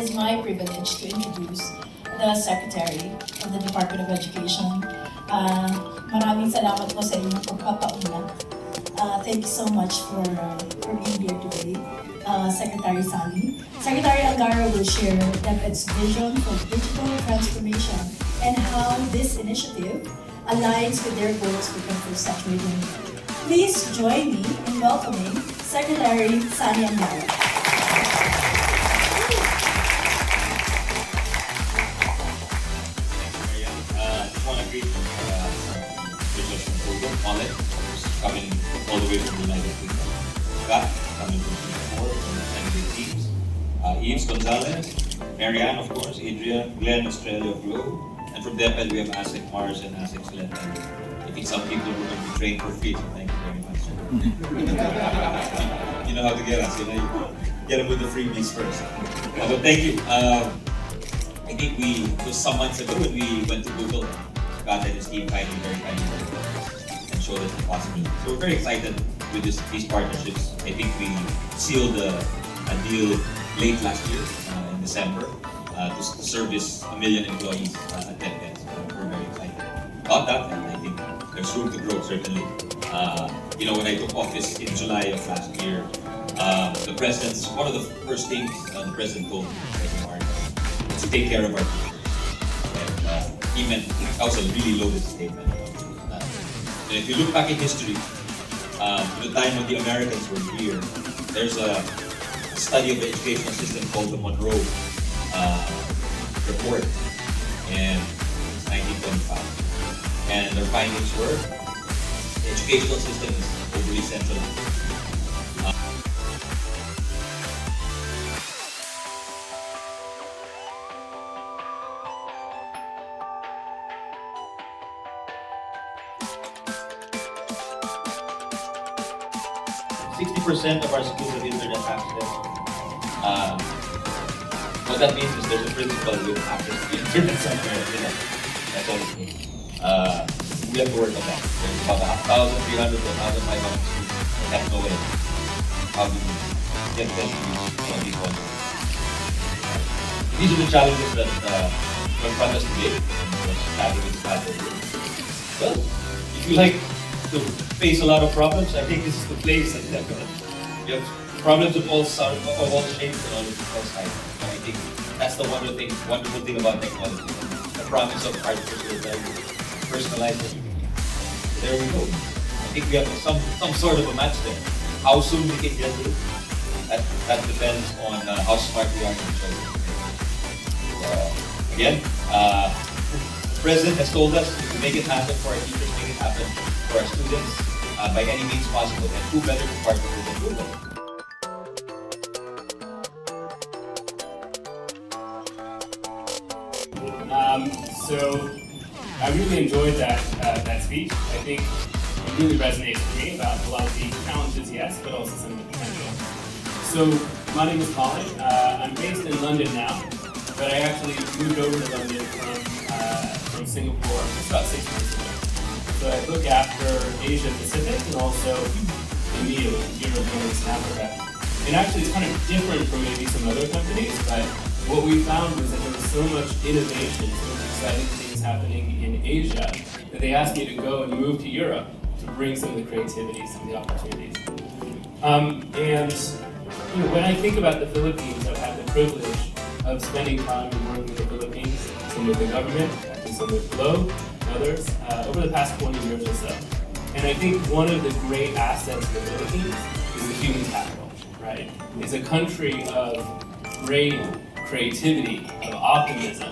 It's my privilege to introduce the Secretary of the Department of Education. Maraming salamat po sa inyong pagpapauna. Thank you so much for being here today, Secretary Sonnie. Secretary Angara will share DepEd's vision for digital transformation and how this initiative aligns with their goals for 21st century learning. Please join me in welcoming Secretary Sonnie Angara. Colin, coming all the way from the United Kingdom. Scott, coming from Singapore, from the United teams. Eves Gonzalez, Marianne, of course, Adria, Glenn, Australia, Glow. And from DepEd, we have ASIC Marson, ASIC Glenn. I think some people were going to be trained for free, so thank you very much. You know how to get us, you get them with the freebies first. But thank you. I think it was some months ago when we went to Google. Scott and his team very kindly and showed us the possibility. So we're very excited with these partnerships. I think we sealed a deal late last year in December to service 1 million employees at DepEd. So we're very excited about that, and I think there's room to grow certainly. When I took office in July of last year, the president's one of the first things the president told me, President Marson, is to take care of our people. He meant that was a really loaded statement. And if you look back in history, to the time when the Americans were here, there's a study of the educational system called the Monroe Report, and it's 1925. And their findings were the educational system is overly centralized. 60% of our schools have internet access. What that means is there's a principal with access to the internet somewhere. That's all it means. We have to work on that. There's about 1,300 to 1,500 students that have no way. How do we get them to reach these ones? These are the challenges that confront us today. Well, if you like to face a lot of problems, I think this is the place that you have problems of all shapes and all sizes. I think that's the wonderful thing about technology. The promise of artificial intelligence, personalized education. There we go. I think we have some sort of a match there. How soon we can get it, that depends on how smart we are in each other. Again, the President has told us to make it happen for our teachers, make it happen for our students by any means possible. And who better to partner with than Google? So I really enjoyed that speech. I think it really resonates with me about a lot of the challenges, yes, but also some of the potential. So my name is Colin. I'm based in London now, but I actually moved over to London from Singapore about 6 months ago. So I look after Asia Pacific and also EMEA, Europe, Middle East, and Africa. And actually it's kind of different from maybe some other companies, but what we found was that there was so much innovation, so much exciting things happening in Asia, that they asked me to go and move to Europe to bring some of the creativity, some of the opportunities. When I think about the Philippines, I've had the privilege of spending time working with the Philippines, some with the government, and some with Globe, and others, over the past 20 years or so. And I think one of the great assets of the Philippines is the human capital, right? It's a country of great creativity, of optimism,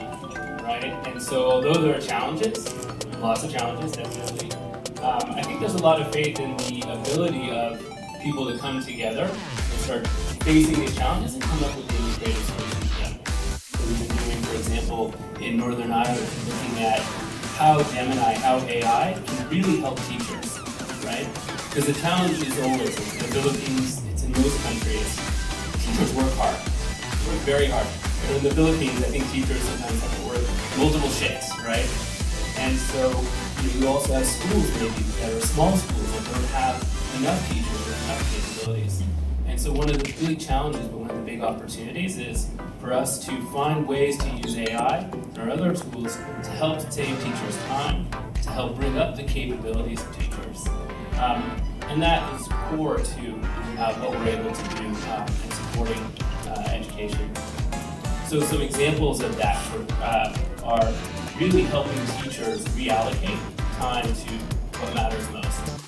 right? And so although there are challenges, lots of challenges definitely, I think there's a lot of faith in the ability of people to come together and start facing these challenges and come up with really creative solutions to them. So we've been doing, for example, in Northern Ireland, looking at how Gemini, how AI can really help teachers, right? Because the challenge is always, in the Philippines, it's in most countries, teachers work hard, work very hard. And in the Philippines, I think teachers sometimes have to work multiple shifts, right? And so you also have schools maybe that are small schools that don't have enough teachers with enough capabilities. And And so one of the big challenges, but one of the big opportunities is for us to find ways to use AI or other tools to help save teachers time, to help bring up the capabilities of teachers. And that is core to what we're able to do in supporting education. So some examples of that are really helping teachers reallocate time to what matters most.